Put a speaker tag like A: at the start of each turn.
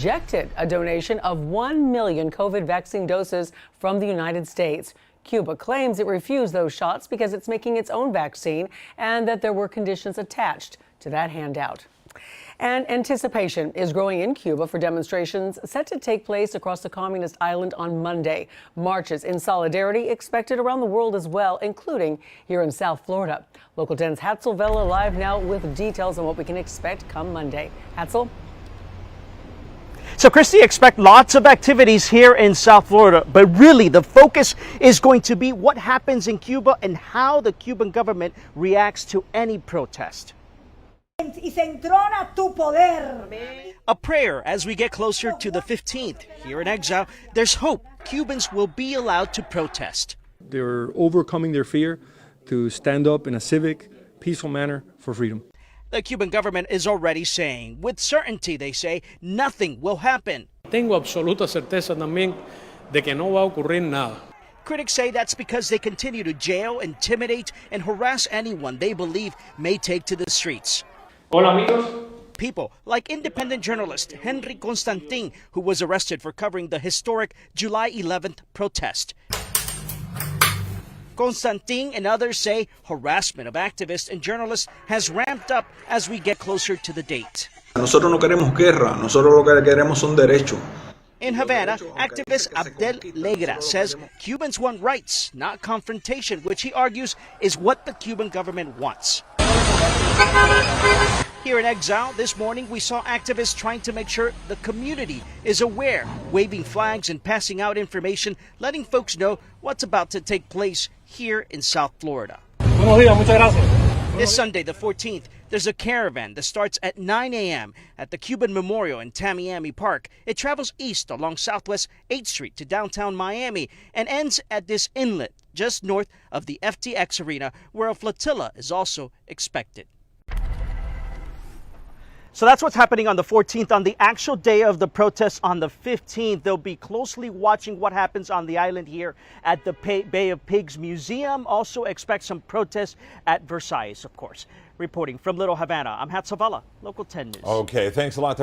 A: rejected a donation of 1 million COVID vaccine doses from the United States. Cuba claims it refused those shots because it's making its own vaccine and that there were conditions attached to that handout. And anticipation is growing in Cuba for demonstrations set to take place across the communist island on Monday. Marches in solidarity expected around the world as well, including here in South Florida. Local 10's Hatzel Vela live now with details on what we can expect come Monday. Hatzel?
B: So, Christy, expect lots of activities here in South Florida, but really the focus is going to be what happens in Cuba and how the Cuban government reacts to any protest. A prayer as we get closer to the 15th. Here in exile, there's hope Cubans will be allowed to protest.
C: They're overcoming their fear to stand up in a civic, peaceful manner for freedom.
B: The Cuban government is already saying, with certainty, they say, nothing will happen.
D: Tengo absoluta certeza también de que no va a ocurrir nada.
B: Critics say that's because they continue to jail, intimidate, and harass anyone they believe may take to the streets.
D: Hola, amigos.
B: People like independent journalist Henry Constantin, who was arrested for covering the historic July 11th protest. Constantin and others say harassment of activists and journalists has ramped up as we get closer to the date.
E: Nosotros no queremos guerra, nosotros lo que queremos son derechos.
B: In Havana, activist Abdel Legra says Cubans want rights, not confrontation, which he argues is what the Cuban government wants. Here in exile, this morning we saw activists trying to make sure the community is aware, waving flags and passing out information, letting folks know what's about to take place here in South Florida.
D: Buenos días, muchas gracias.
B: This Sunday, the 14th, there's a caravan that starts at 9 a.m. at the Cuban Memorial in Tamiami Park. It travels east along Southwest 8th Street to downtown Miami and ends at this inlet just north of the FTX Arena, where a flotilla is also expected. So that's what's happening on the 14th. On the actual day of the protests on the 15th, they'll be closely watching what happens on the island here at the Bay of Pigs Museum. Also expect some protests at Versailles, of course. Reporting from Little Havana, I'm Hatzel Vela, Local 10 News.
F: Okay, thanks a lot there.